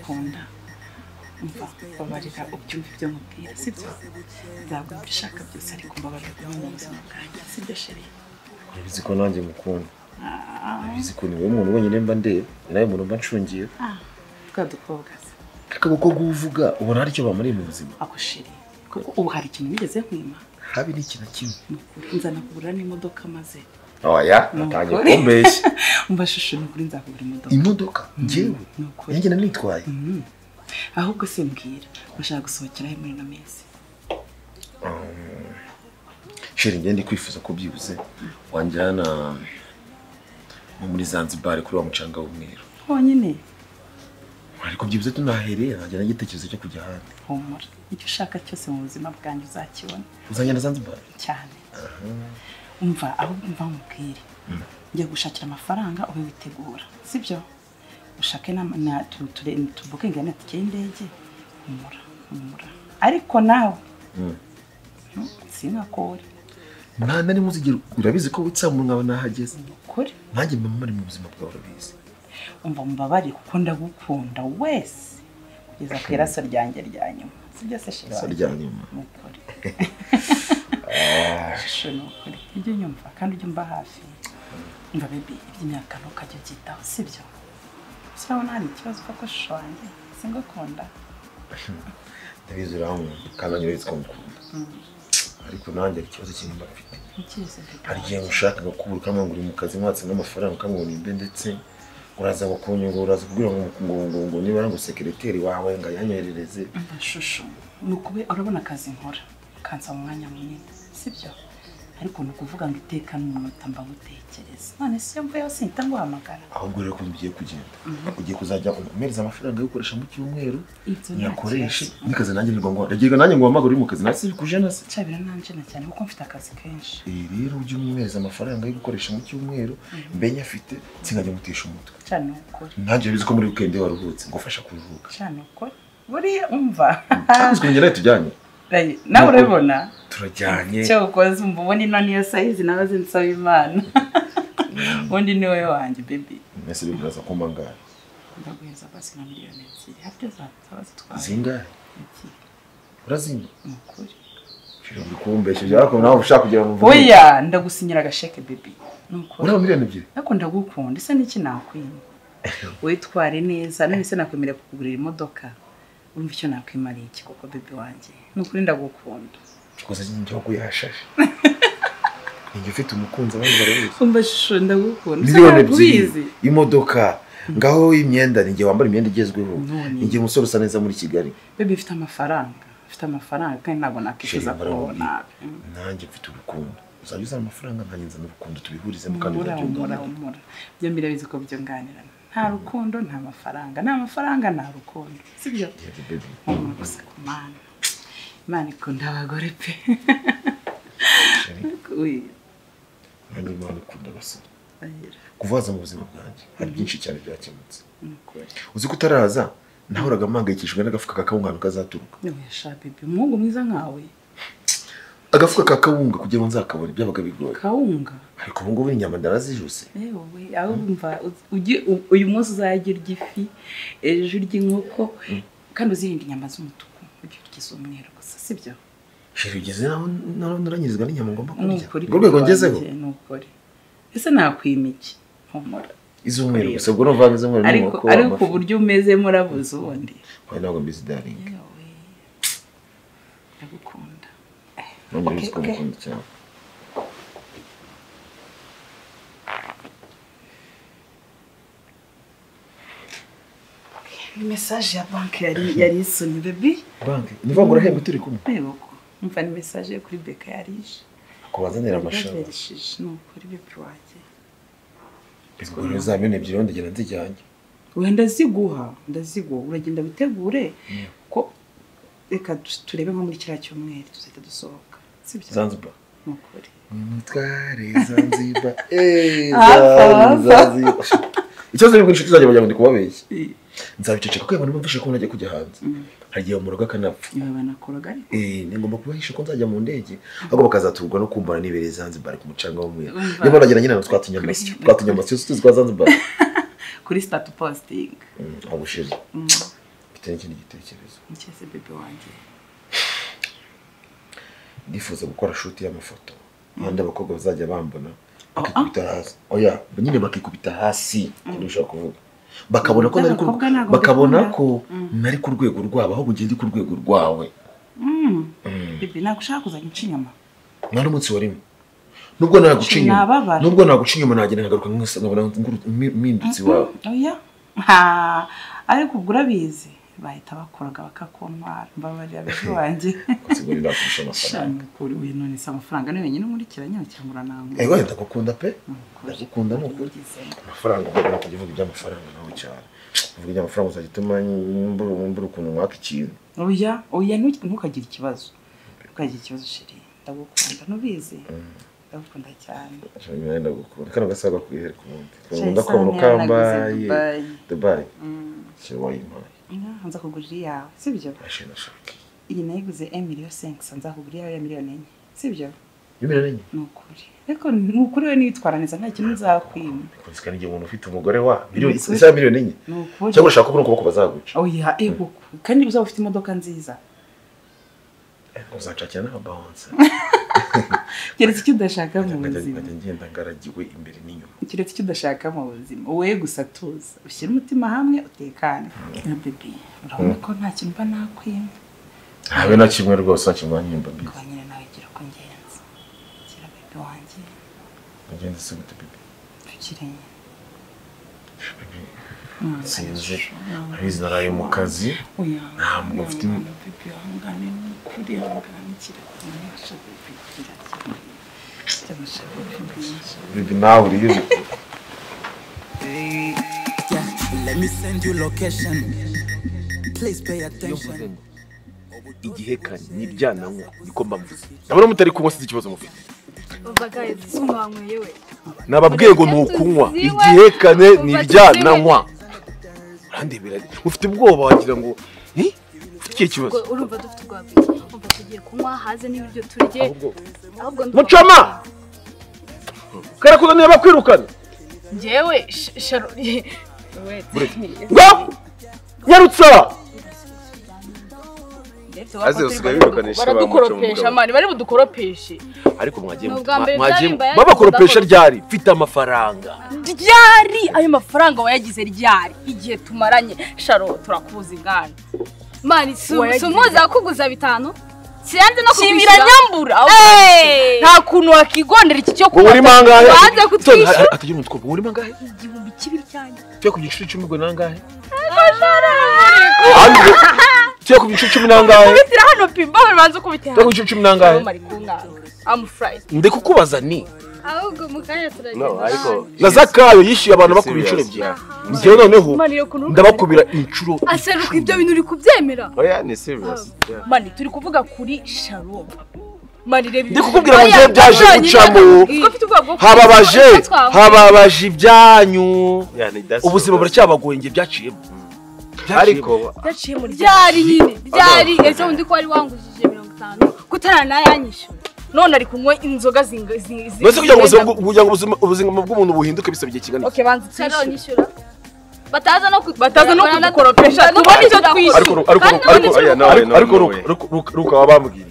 ndagukunda umva babarira ubyumva ibyo mubwira sibyo nzagura ibyo ushaka byose ariko mbabarira kumwe mu buzima bwanjye sibyo sheri urabizi ko nanjye mukunda urabizi ko niwe muntu wenyine mba ndeba nawe muntu mba ncungiye bwa dukobwa se kakabo ko guvuga ubona hari icyo bamariye mu buzima ako sheri kuko ubu hari ikintu nigeze nkwima habi n'ikintu kimwe nzana kugura n'imodoka maze oya natangiye kumbeshya umva shusho nukuri nzakugura imodoka njyewe yanjye nanitwaye ahubwo se mbwira bashaka gusohokera muri no mezi sheri ngende kwifuza ko byibuze wanjyana muri Zanzibar kuri wa mucanga w'umweru honyine ariko byibuze tunahereye najya n'igitekerezo cyo kujya ahandi humura icyo ushaka cyose mu buzima bwanjye uzakibona uzajya na Zanzibar cyane umva aho umva mubwire njya gushakira amafaranga ube witegura sibyo ushake na tuvuge ngana tike y'indege humura ariko nawe sinakore nta nari muzigira urabizi ko witsamura nkaba nahageze kuri nanjye mama muri mu buzima bwawe urabizi umva mbabari kuko ndagukunda wese kugeza ku iraso ryanjye rya nyuma sibyo se shira iraso rya nyuma mukuri nukuri ibyo nyumva kandi ujye umba hafi umva baby iby'imyaka ntukajya ubyitaho sibyo urabona hari ikibazo koko shusho wanjye singukunda ndabizi urahamwe kandi urabizi ko mukunda ariko nanjye hari ikibazo kinini mfite hari igihe ushaka gukubura ukamubwira uri mu kazi mwatse n'amafaranga ukamubona imbe ndetse uraza gukunyunga uraza kubwira ngo niba ngo sekreteri wawe ngo yanyerereze shusho nukube urabona akazi nkora kansa mu mwanya munini sibyo ariko nukuvuga ngo iteka n'umunota mba gutekereza none se mvuye sinta nguhamagara ahubwo rero ko bigiye kugenda ugiye kuzajya umereza amafaranga yo gukoresha mu cyumweru yakoreshe nikaze nanjye ngo ndagiga nanjye ngo wamagara uri mu kazi nasi kuje nasi cyabira nanje na cyane kuko mfite akazi kenshi rero ujye umereza amafaranga yo gukoresha mu cyumweru mbenya afite singajya mutisha umutwe cyane ukuri nanjye bizi ko muri weekend waruhutse ngufasha kuruhuka cyane ukuri buriya umva kandi ngene tujyanye nawe urabona turajyanye cyo ukoze umva ubona ino niyo size nawe zinsaba imana undi ni wowe wanjye baby mese biraza kumangara ndaguheza basi na miliyoni 2 hafite za zingahe urazinga ukuri shiri kumbesheje ariko nawe ushaka kugira mu oya ndagusinyira agasheke baby nuko ura miliyoni 2 ariko ndagukunda isa n'iki nakwima witware neza none se nakwemerera kukugurira imodoka urumva icyo nakwimariye iki koko baby wanjye nukuri ndagukunda kikoze njye kuyashashe ninjye ufite umukunzi abandi barabizi umva shusho ndagukunda miliyoni imodoka ngaho imyenda ninjye wambara imyenda igezweho ninjye umusore usa neza muri Kigali baby ifite amafaranga kandi ntabwo nakishuza kubona nanjye mfite urukundo uzajya uzana amafaranga nkanyenza n'urukundo tubihurize mu kandi umura byo mbirabizi ko byo nganirana nta rukundo nta mafaranga nta rukundo sibyo umuntu gusa ku mana imana ikunda abagore pe nanjye imana ikunda abasore kuvaza mu buzima bwanjye hari byinshi cyane byakemutse uzi ko utaraza nahoraga mpangayikishijwe n'agafuka kakawunga kazaturuka yesha baby umuhungu mwiza nkawe agafuka kakawunga kugira ngo nzakabone byabaga bigoye kawunga ariko ubu ngubu inyama ndarazijuse yewe aho umva uyu munsi uzagira igifi ejo ry'inkoko kandi uzirinda inyama z'umutuku ujye urya umweru gusa sibyo sheri ugeze naho naranyirizwa n'inyama ngomba kurya ngo rwego ngezeho nukuri ese nakwima iki humura izumweru gusa ubwo novanga izumweru n'umuko ariko uburyo umeze murabuze ubundi wayi ntabwo mbizi darling ndagukunda nongeye kumukunda cyane ni message ya banki yari isoni baby banki nivuga ngo urahembwe turi kumwe yego umva ni message kuri Beka yarije kubazanira amashara n'ukuri baby waje bizgoro zamene ebyiri ndagenda nzijyanye wenda ziguha uragenda bitegure ko reka turebe nko muri kiriya cyumweru tuzahita dusohoka sibyo Zanzibar n'ukuri mutware Zanzibar Zanzibar icyo zari inshuti zanjye bajya ndi kubabeshya nzabiceceka ko yabona mfashe ko najya kujya hanze hagiye mu rugo kanapfa banakoraga ni ngomba kubahisha ko nzajya mu ndege ahubwo bakazaturwa no kumbana nibere Zanzibar ku mucanga w'umweru niba nagira nyina twatunyamasiyo tuzi kwa Zanzibar kuri status posting abushiri mfite n'ikindi gitekerezo. Ncyese bebe wanjye. Ndifuza gukora shoot y'amafoto. Handi abakobwa bazajya bambona bakikubita hasi. Oya, nyine bakikubita hasi. Ndashaka kuvuga. Bakabona ko nari ku rwego rwabo aho ugende ku rwego rwawe. Bebe nagushaka kuzajya ucinyama. Mwana umunsi warimo. Nubwo naguca inyuma nagenda nkagaruka nkabona mpindutse wawe. Oya. Ariko ubwo urabizi bahita bakoraga bakakontwara mbabarira bebe wanjye. Sigurira kurusha amafaranga. Kuri uyu none se amafaranga ni wenyine umurikiranya cyangwa urananga. Wenda ndagukunda pe. Ndagukunda n'ukuri. Amafaranga ubwo kuvuga iby'amafaranga naho cyane. Uvuga iby'amafaranga uzagituma mbura ukuntu mwaka ikintu. Oya ntukagire ikibazo. Ukagira ikibazo sheri. Ndagukunda nubizi. Ndagukunda cyane. Cyane ndagukunda. Kana gasaga kwihera ku mundi. Nkunda ko mukambaye Dubai. Cyewayima. Nza kugurira yawe sibyo? Ashaka. Iyi nayiguze 1,500,000 nza kugurira yawe 1,400,000 sibyo? 1,400,000 nukuri. Ariko nukuri we nitwara neza nta kintu nzakwima. Kuko ngiye umuntu ufite umugore wa 1,400,000. Nukuri. Cyangwa ushaka kubona ukuboko bazaguca. Oya ego kandi uzaba ufite imodoka nziza. Uzacakira na bounce. Keretse icyo udashaka mu buzima. Ngenda ngaragiwe imbere n'inyuma. Keretse icyo udashaka mu buzima. Wowe gusa tuza. Ushyira umutima hamwe utekane. Na baby. Urabona ko nta kintu mba nakwima. Habe na kimwe rwose akimwanyimba bizi. Kwanyine nawe gira ko ngenza. Kira baby wanjye. Ngenza se gute baby. Fikiranye. Sinzi. Abizi naraye mu kazi. Oya. Ntabwo mfite baby hangane kuri hangane kira. Baby now uri yuzi. Let me send you location. Please pay attention. Igihe kanye nibyananywa niko mbavuze. Ndabona mutari kunywa sizi ikibazo mufite. Bagaye sumanywe yewe. Nababwiye ngo nukunywa. Igihe kane nibyananywa. Handebera ufite ubwoba wagira ngo ufite ikibazo. Urumva dufite ubwoba. Umva tugiye kunywa haze n'ibiryo turye. Ahubwo Mucoma. Karakuza niba kwirukana. Njewe sharo. Ngo nyarutsa. Aze usigaye wirukanisha baradukoropesha mani bari budukoropeshe. Ariko mwagiye babakoropesha ryari mfite amafaranga. Ryari ayo mafaranga wayagize ryari igihe tumaranye sharo turakuza ingana. Mani sumuza kuguza 5. Siyanze no kubishira nyambura. Nta kuntu wakigondera iki cyo kuba. Uri mangahe? Baze kutwisha. Atagira umutwe. Uri mangahe? Igihumbi kibiri cyane. Cyo ku giciro 10 ngo nangahe? Cyo ku giciro 10 nangahe? Kubitira hano pimba banze kubitira. Cyo ku giciro 10 nangahe? I'm fried. Nde kukubaza ni. Ahubwo mukanya turagenda. No, ariko Nazakayo yishiye abantu bakubira inshuro ebyiri. Ngiye noneho ndabakubira inshuro. Aseruka ibyo bintu uri kubyemera. Oya ni serious. Mani turi kuvuga kuri Sharon. Mani reba. Ndi kukubwira ngo ngiye byaje gucamo. Hababaje ibyanyu. Ubuzima buracyabagoye ngiye byaciyemo. Ariko byaciye muri ryari nyine. Ryari ejo ndi ko ari wangujije 50 kutarana yanyisha. None ari kunywa inzoga Nose kugira ngo ubuzima bw'umuntu buhinduke bisaba igihe kingana. Okay banze Sharon nyishura. Bataza no kudukoropesha. Tubone icyo twishyura. Ariko ruka wabambwiriye.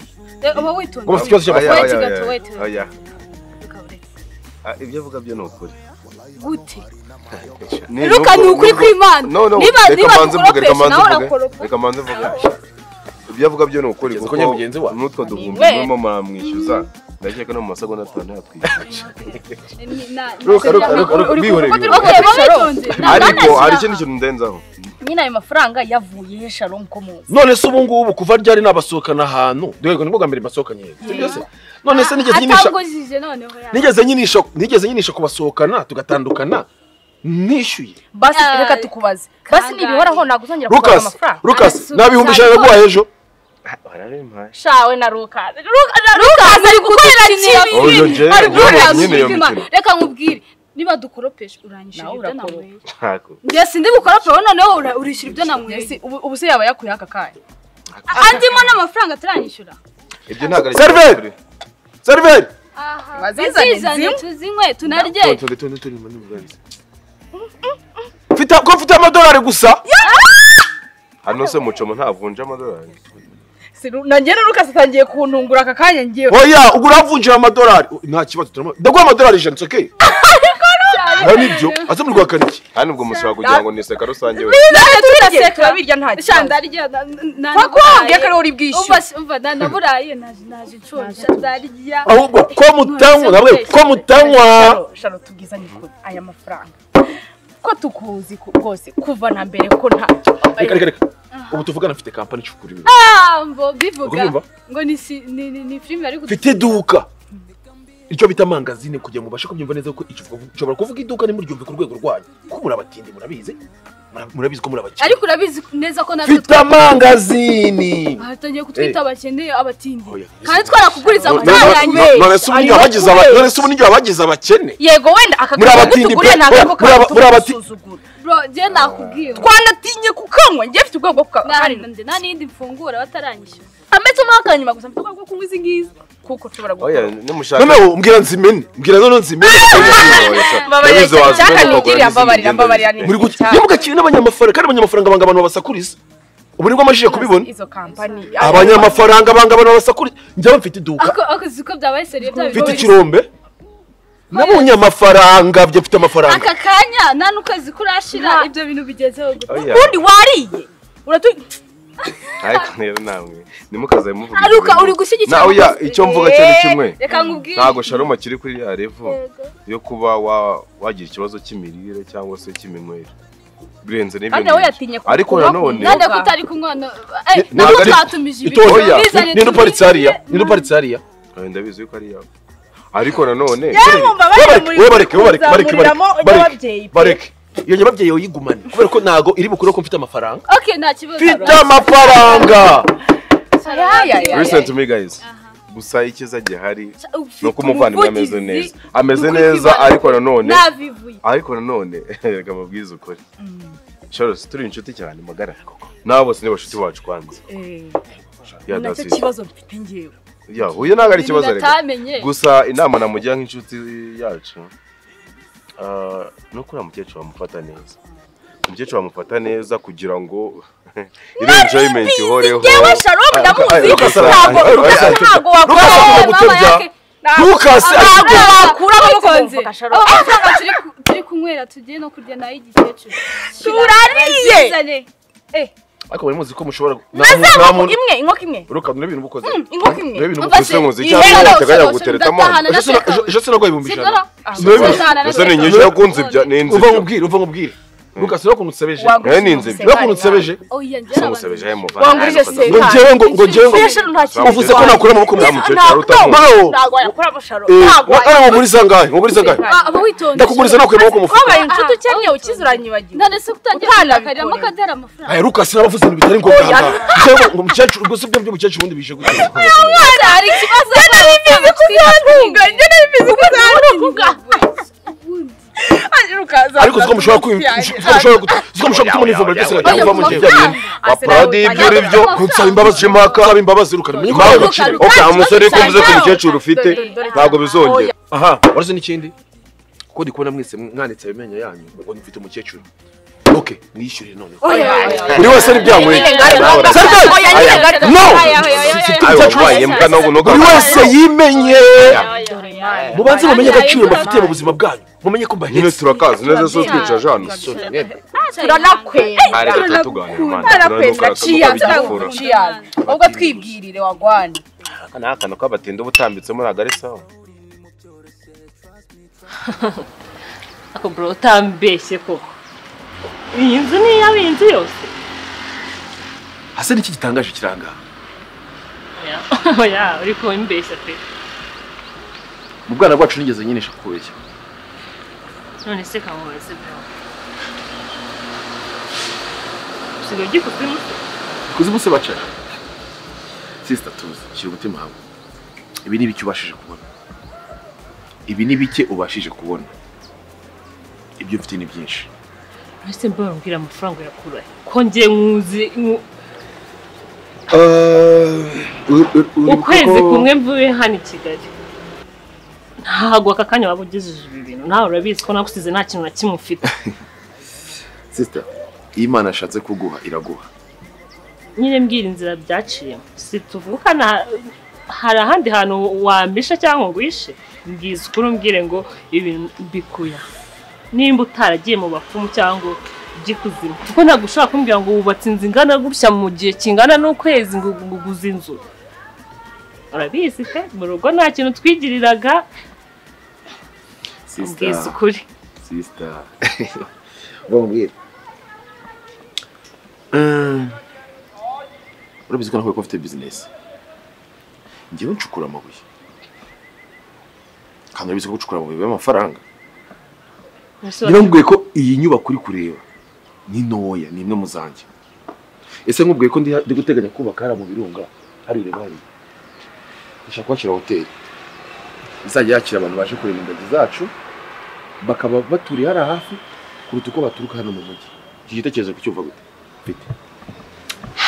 Oba witonde. Ngo ikibazo cy'amafaranga. Oya. Ibyo avuga byo nukuri. Gute? Ruka ni ukuri kw'Imana. Niba tukoropesha nawe urakoropa. Reka manze mvuga. Ibyo avuga byo nukuri kuko mugenzi wa nutwo duhumbimo mwamwishyuza. Ndakeka no mu masegonda 5 yatwishyura. Ariko hari ikintu ndenzaho. Nyina ayo mafaranga yavuye he Sharon ko muzi. None se ubu ngubu kuva ryari nabasohokana ahantu. Dwego nibwo gambere masokanye. Sibyo se? None se nigeze nyinisha kubasohokana tugatandukana. Nishyuye. Basi reka tukubaze. Basi nibihoraho naguzongera kubaza amafaranga. Lucas nabihumbisha yaguha ejo. Shawe na Lucas ari gukorera kibi. Reka nkubwire. Niba dukoropesha uranyishira ibyo namwe. Ngiye sindi gukorope noneho urishira ibyo namwe. Ubu se yaba yakuye aka kanya. Andimo n'amafaranga turanyishura. Ibyo ntago Server. Bazizane tuzinywe tunarye. Mfite amadolari gusa. hano se mucomo ntavunja amadolari nagera rukasatangiye kuntungura aka kanya ngiye oya uguravunjira amadolari nta kibazo ndaguha amadolari 100 okay nibyo aza muri rwakaniki hano ubwo musaba kugira ngo niseka rusange we turabirya nta shandarya nakwambye ko uri bwishyura umva naburaye naje nshoje ndarya ahubwo ko mutanywa sharo tugizanye ko aya mafaranga ko tukuzi rwose kuva na mbere ko nta reka ubu tuvugana mfite kampani cyukuri mbo bivuga ngo ni film ari mfite duka icyo bita mangazine kugira ngo bashe kubyumva neza ko icyo kuvuga iduka ni muryumve ku rwego rwanyu ko murabatindi murabizi ko murabakene ariko urabizi neza ko nabyo mfite mangazine batangiye kutwita abakene abatindi kandi twarakuguriza amafaranga yanjye none se ubundi abagize abakene yego wenda akakagura tuguriye ntabwo kamusuzugura bro je nakubwiye twanatinye kukanywa ngiye mfite ubwoko bw'akari nta nindi mfungura bataranyishyura ametse makanyuma gusa mfite ubwoko kunywa izi ngizi kuko tubara gukora oya nimushaka none mbwira nzimene mbabarira ni muri guki nimugakire n'abanyamafaranga kandi abanyamafaranga banga abantu babasakuriza ubu nibwo amashije kubibona izo kampani abanyamafaranga banga abantu babasakuriza njye mfite iduka akaziko byabaye seriye mfite ikirombe nabonye amafaranga byo mfite amafaranga aka kanya nta nukazi kurashira ibyo bintu bigezeho ubundi wariye ariko rero namwe nimukaze muvuga aruka uri gushyigikira nawe ya icyo mvuga cyo ni kimwe reka nkubwire ntago Sharoma kiri kuri ya level yo kuba wagira ikibazo cy'imirire cyangwa se cy'iminywere birenze n'ibyo ariko nanone nande kutari kunywana nabo twatumije ibintu ni paritsaria ndabizi yuko ari yawe ariko nanone bareke iyo nyababyeyi yoyigumane kubera ko nago iri bukuru ko mfite amafaranga okay nta kibazo mfite amafaranga listen to me guys gusa ikiza gihari no kumuvana ameze neza ariko nanone reka mabwiza ukuri Charles turi inshuti cyane magara nabo bose ni bashuti bacu kwanza ya dasi kibazo mfite ngiye ya huye naga ari kibazo reka gusa inama namugira nk'inshuti yacu no kuri mukecuru bamufata neza umukecuru bamufata neza kugira ngo iri enjoyment ihoreho yewe Shalom ndamuzi ntago wakora Lucas akura bakonze turi kunywera tugiye no kurya nayo igikecuru turariye ariko bari muzi ko mushobora imwe inkoko imwe ruka n'ibintu bukoze inkoko imwe n'ibintu bukoze muzi cyangwa teganya guteretamo ejo sinagwa ibumvishana ese ni nyinshi yakunze ibya ninzi uva nkubwire Lucas no kunutsebeje ninzi no kunutsebeje oya njye musebeje mu wangurije se ngo njyewe uvuze ko nakura amaboko mu mukecuru utamu ntago yakora amasharo ntago muri zangahe aba witonde ndakuguriza nakura amaboko mu fuka wabaye inshuti ukenye ukizuranyibagiye none se kutangira akarimo kadera amafaranga Lucas nabavuze ibintu bitari ngombwa ngo mukecuru ubwo se byo mukecuru ubundi bije gute hari ikibazo n'ibindi kuzantunga n'ibindi kuzantunga ariko ziko mushobora gutuma nivumba byose ngajya mu gihe baprodi ibyo ribyo kunsaba imbabazi jemaka imbabazi rukana menye ko agaciro okay umusore kumvuze ko umukecuru ufite ntago bizongera aha waraze n'ikindi kuko ndikubona mwese mwanitse ibimenyo yanyu ngo mfite umukecuru okay nishyure none buri wese ari byamwe buri wese yimenye mubanze mumenye agaciro bafitiye mu buzima bwanyu mumenye ko mbahetse nyine turakazi neza so twica jana turanakwenda ubwo twibwirire wagwana akana kabatinde ubutambitsemo nagari sawa ako bro utambeshye koko iyi nzu ni y'abinzu yose hase niki gitangaje kiranga ya uri ko imbeshya pe mu bwana bwacu nigeze nyine shakubeshya none se kamubaze bro sigo gikuzimu kuzimu se baca sister tuzi kiri umutima hamwe ibi ni biki ubashije kubona ibi ni bike ubashije kubona ibyo mfite ni byinshi ese mbona mbwira amafaranga yakura ko ngiye nkuzi ukwezi kumwe mvuye hano i Kigali ntago aka kanya waba ugejeje ibi bintu nawe urabizi ko nagusize nta kintu na kimwe ufite sister Imana ashatse kuguha iraguha nyine mbwira inzira byaciye situvukana hari ahandi hantu wambisha cyangwa ngo wishe mbwiza ukuri umbwire ngo ibintu mbikuya nimba utaragiye mu bapfumu cyangwa by'ikuzimu kuko ntabwo ushobora kumbwira ngo wubatse inzu ingana gutya mu gihe kingana n'ukwezi ngo uguze inzu urabizi pe mu rugo nta kintu twigiriraga mbwiza ukuri sister bambwira urabizi ko nakwiye ko ufite business ngewe ncukura amabuye kandi urabizi ko gucukura amabuye y'amafaranga ngira nkubwiye ko iyi nyubako uri kureba ni ntoya ni imwe mu zanjye ese nkubwiye ko ndi guteganya kubaka hara mu birunga hari ureba hari ndashaka kubakira hoteli izajya yakira abantu baje kureba ingagi zacu bakaba baturiye hara hafi kuruta uko baturuka hano mu mujyi iki gitekerezo kucyumva gute mfite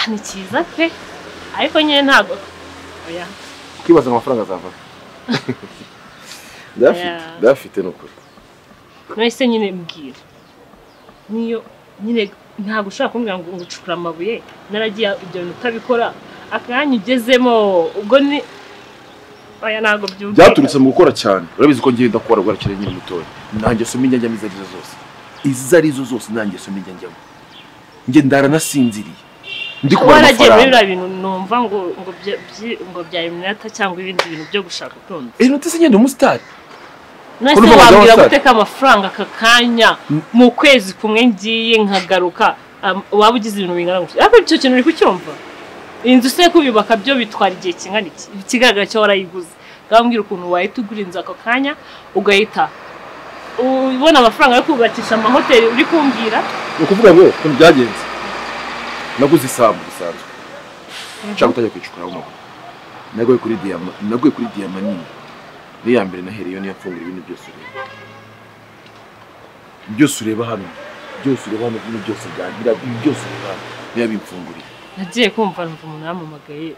ni cyiza pe ariko nyine ntabwo oya kwibaza amafaranga azava ndafite n'ukuri nahise nyine mbwira niyo nyine ntabwo ushobora kumbwira ngo ucukura amabuye naragiye ibyo bintu utabikora akanya ugezemo ubwo ni oya ntabwo byumva byaturutse mu gukora cyane urabizi ko ngenda gukora gwarakire nyine mutoya nanjye soma injya njyamo izo arizo zose nanjye soma injya njyamo nge ndaranasinziriye ndi kubara amafaranga waragiye muri bintu numva ngo bya iminota cyangwa ibindi bintu byo gushaka utunze notise ngende umusitari nase wambwira guteka amafaranga kakanya mu kwezi kumwe ngiye nkagaruka waba ugize ibintu bingana gutya ariko icyo kintu uri kucyumva inzu se kubibaka byo bitwara igihe kingana iki ikigaragara cyo warayiguze ngambwira ukuntu wahita ugura inzu ako kanya ugahita ubona amafaranga yo kubakisha amahoteli uri kumbwira ukuvuga ngo ko byagenze naguze isambu bisanzwe nshaka gutajya kwicukura mu nagoye kuri diyama nini niya mbere nahereye niyo mfungura ibintu byose ureba hano ibintu byose byangira byose ureba niya bimfunguriye nagiye kumva umuntu yamamagaye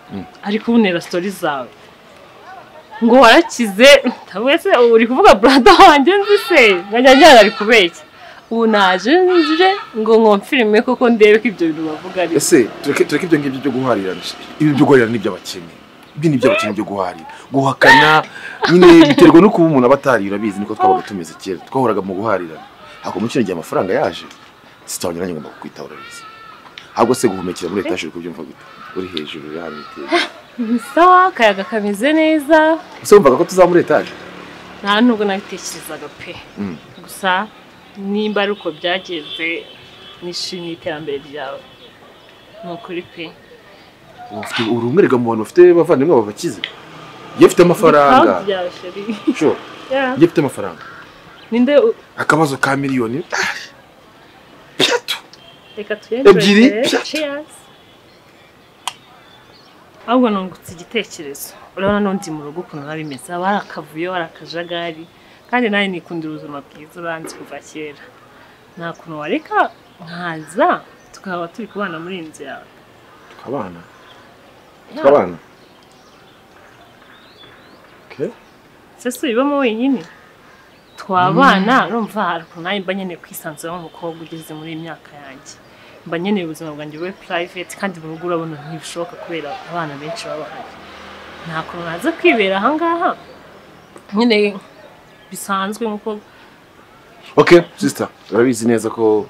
ariko ubunera story zawe ngo warakize tabwese uri kuvuga brother wanjye nzi se ngajya ari kubeshya ubu naje nje ngo nkomfirime koko ndebe ko ibyo bintu bavuga ari ese tureke ibyo ngibyo byo guharirana ibi byo guharirana ni by'abakene ibi ni by'abakene byo guharira guhakana nyine biterwa no kuba umuntu abatarira bizi niko twabaga tumeze kera twahoraga mu guharirana hako mu kintu amafaranga yaje sitawanye nanjye ngomba kukwitaho urabizi ahubwo se guhumekera muri etage uko byumva gute uri hejuru ya hano iteye sawa kayaga kameze neza ese wumvaga ko tuzamura etage nta nubwo nabitekerezaga pe gusa nimba ari uko byagenze nishimiye iterambere ryawe ni ukuri pe urumwerega mu bantu bafite bavandimwe babakize yefite amafaranga sure yefite amafaranga ninde akabazo ka miliyoni reka tuyendere cheers ahubwo nungutse igitekerezo urabona n'undi mu rugo ukuntu nabimeze aba ari akavuyo ari akajagari kandi nawe nikundira ubuzima bwiza uranzi kuva kera nta kuntu wareka nkaza tukaba turi kubana muri inzu yawe tukabana sese ubibamo wenyine twabana urumva hari ukuntu nawe mba nkeneye kwisanzura nk'umukobwa ugeze muri iyi myaka yanjye mba nkeneye ubuzima bwanjye bube private kandi mu rugo urabona ntibishoboka kubera abana benshi baba bahari nta kuntu naza kwibera ahangaha nyine bisanzwe nk'uko okay sister urabizi neza ko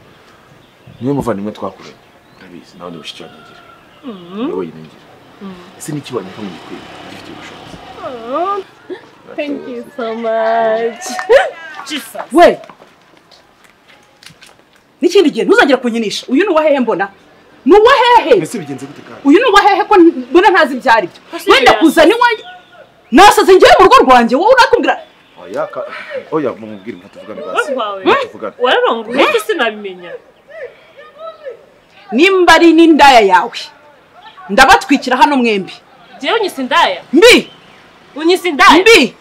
niwe muvandimwe twakuranye urabizi nawe ni mushiki wanjye ngira niwe yinengira ese ni kibanye ko mugikwiye gifite ubushobozi thank you so much Jesus we n'ikindi gihe ntuzagera kunyinisha uyu ni uwahehe mbona ni uwahehe ese bigenze gute kandi uyu ni uwahehe ko mbona ntazi ibyari byo wenda kuzana iwanjye nasaze ngiye mu rugo rwanjye wowe urakumbwira oya mumubwire ngo tuvugane basi tuvugane wararongoye iki sinabimenya nimba ari n'indaya yawe ndabatwikira hano mwembi jewe unyise indaya mbi unyise indaya mbi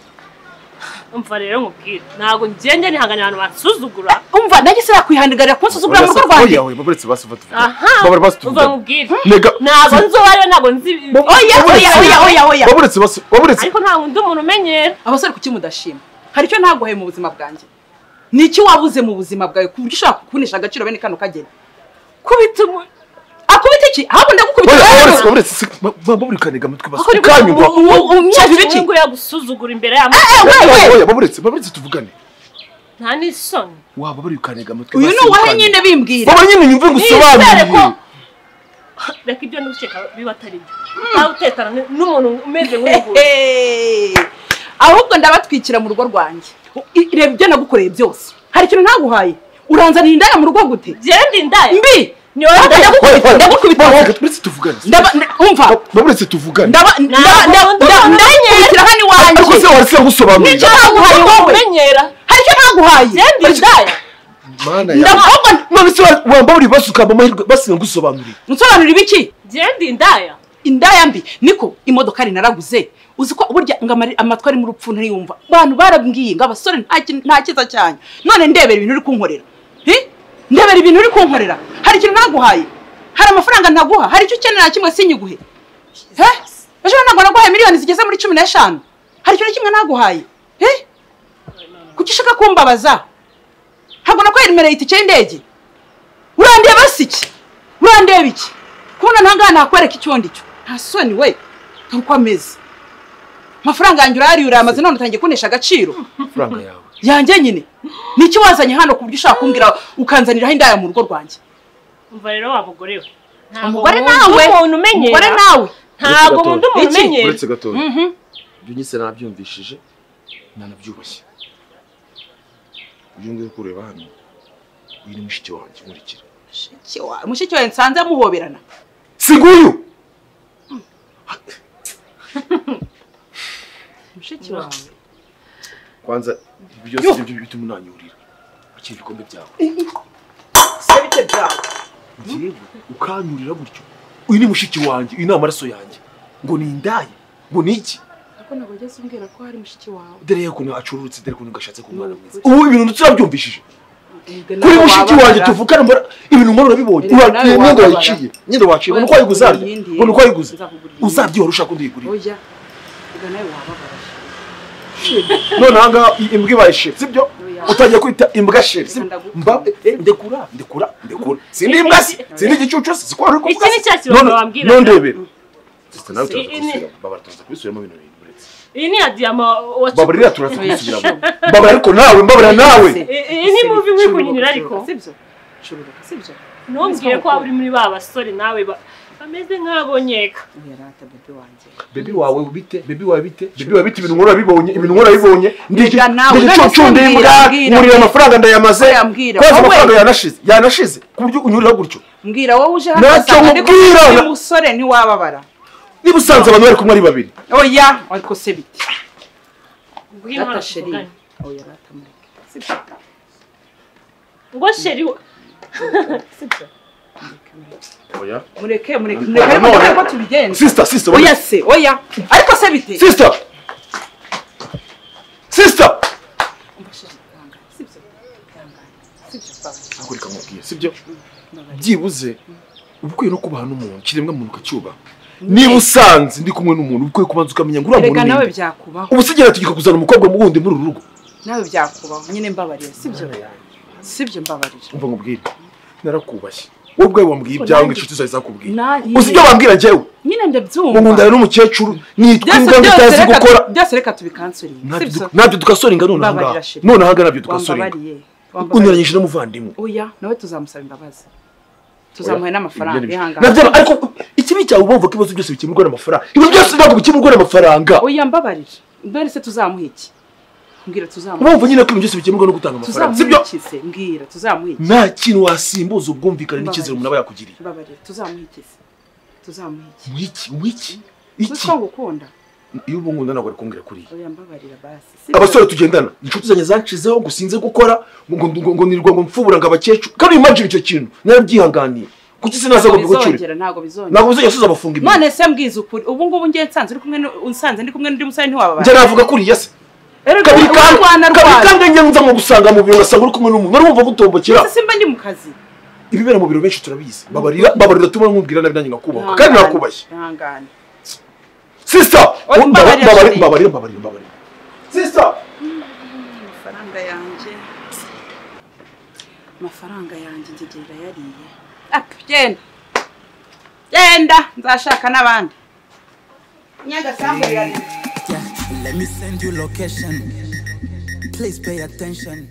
umva rero nkubwire ntabwo ngende nihangana abantu bansuzugura umva nagise yakwihandigarira kunsuzugura mu rugo rwanjye oya baburetse basi tuvugane babara basi tuvugane umva nkubwire ntabwo nzo wari ntabwo nzi oya baburetse ariko nta wundi umuntu umenyera abasore kuki mudashima hari icyo ntaguhaye mu buzima bwanjye ni iki wabuze mu buzima bwawe ku buryo ushaka kukunisha agaciro bene kano kageni kubita akubita iki ahubwo ndagukubita uretse buri kanega mutwe basi kanyumva umyaka ngo yagusuzugura imbere y'amaso baburetse tuvugane nta n'isoni waba buri kanega mutwe uyu ni uwahe nyine bimbwira baba nyine nyumve ngusobanurire reka ibyo n'ukeka biba atari byo ntawe utetana n'umuntu umeze nk'uyu ahubwo ndabatwikira mu rugo rwanjye reba ibyo nagukoreye byose hari ikintu ntaguhaye uranzanira indaya mu rugo gute genda indaya mbi ni wowe ndagukubita uretse tuvugane umva uretse tuvugane ndakubitira hano iwanjye ariko se waretse gusobanurira nicyo naguhaye wowe hari icyo naguhaye genda indaya ndabona none se wamba buri basuka amahirwe basinga gusobanurira nsobanurira ibiki genda indaya mbi niko imodoka naraguze uzi ko burya amatwi ari mu rupfu ntiyumva abantu barabwiye ngo abasore nta kiza cyane none ndebera ibintu uri kunkorera ndebera ibintu uri kunkorera hari ikintu naguhaye hari amafaranga ntaguha hari icyo ukenera kimwe sinyiguhe ejo ntabwo naguhaye miliyoni zigeze muri 15 hari ikintu kimwe naguhaye kuki ushaka kumbabaza ntabwo nakuhaye nimero y'itike y'indege urandeba iki urandeba iki kubona ntangana nakwereka icyo ndicyo nta soni we ntuko ameze amafaranga yanjye urayamaze none utangiye kunesha agaciro amafaranga yawe yanjye nyine niki wazanye hano ku buryo ushaka kumbwira ukanzaniraho indaya mu rugo rwanjye umva rero wa mugore we umugore nawe umugore nawe ntabwo umuntu umenyera uretse gato ibyo nyise nabyumvishije nanabyubashye uyu nguyu kureba hano uyu ni mushiki wanjye nkurikira mushiki wawe nsanze muhoberana singuyu mushiki wawe kwanza byose ibyo bituma unanyurira akiri ibikombe byawe se bite byawe ngiye ukanyurira gutyo uyu ni mushiki wanjye uyu ni amaraso yanjye ngo ni indaye ngo ni iki ariko ntabwo ugeze umbwira ko hari mushiki wawe dore yuko acururutse dore ko ngashatse ku mwana mwiza ubu ibintu turabyumvishije kuri mushiki wanjye tuvukana ibintu mbona urabibonye nyine wayiciye nyine waciye ngo wayiguze arya ngo wayiguze uzabyihora ushaka undi yigurira oya uga nawe wababara none hanga imbwa ibaye shit sibyo utangiye kwita imbwa shit ndekura sindi imbwa sindi igicucu sikora ariko iki ni cyakiro wambwira none ndebera sista nawe tuzakwisubira baba tuzakwisubiramo ibintu buretse iyi ni ya diama babarira turazakwisubiramo baba ariko nawe mbabara nawe iyi ni movie wikunyinira ariko sibyo shuruka sibyo ntumbwire ko uri muri ba basore nawe ameze nk'abonyeka yarata bebe wanjye bebe wawe bite ibintu nkora bibonye ndije cyo muri amafaranga ndayamaze kwaza amafaranga yanashize ku buryo unyurira gutyo mbwira wowe uje hano umusore ntiwababara niba usanze abantu bari kumwe ari babiri oya ariko se bite ngwino sheri oya ratamureke sibyo ngo sheri sibyo oya mureke ko tubigenza sister oya se oya ariko se bite sister akurika mubwiye sibyo byibuze ubukwiye no kubaha n'umuntu kiremwa muntu kacyubaha niba usanze ndi kumwe n'umuntu ubukwiye kubanza ukamenya ngo uriya muntu nawe byakubaho ubu sigera tugika kuzana umukobwa mu wundi muri uru rugo nawe byakubaho nyine mbabarira sibyo mbabarira umva nkubwire narakubashye wowe ubwawe wambwiye ibyawe ngo inshuti zawe zakubwiye uzi ibyo wambwira njyewe nyine ndabyumva ngo ndari n'umukecuru nitwa imbwa itazi gukora byose reka tubikansuringa sibyo nabyo tugasoringa none aha nabyo tugasoringa unyuranyije n'umuvandimwe oya nawe tuzamusaba imbabazi tuzamuhe n'amafaranga ihangana nabyo ariko ikibi cyawe ubumva ko ibibazo byose bikemurwa n'amafaranga ibyo byose ntabwo bikemurwa n'amafaranga oya mbabarira mbere se tuzamuha iki mbwira tuzamuha ubumva nyine ko ibintu byose bikemurwa no gutanga amafaranga sibyo mbwira tuzamuha iki nta kintu wasimbuza ubwumvikane n'icyizere umuntu aba yakugiriye mbabarira tuzamuha iki tuzamuha iki iki ko ngukunda iyo ubu ngunda ntabwo ari kumbwira kuri oya mbabarira basi abasore tugendana inshuti zanjye zanshizeho ngo sinze gukora ngo nirwa ngo mfubura ngo abakecuru kandi imagine icyo kintu narabyihanganiye kuki sinaza ngo bigucure ntabwo bizongera suza bafunga imwe none se mbwiza ukuri ubu ngubu ngiye nsanze ndi kumwe n'undi musore ntiwababara njye navuga kuri yese kabiri kandi njye nza ngo gusanga mu biro ngasanga uri kumwe n'umuntu nari wumva gutombokera simba ndi mu kazi ibibera mu biro benshi turabizi babarira tuma nkubwira nabi nanjye ngakubaha kandi nakubashye ihangane sister mbabarira sister amafaranga yanjye ngegera yariye genda genda nzashaka n'abandi Nyagasambu Let me send you location. Please pay attention.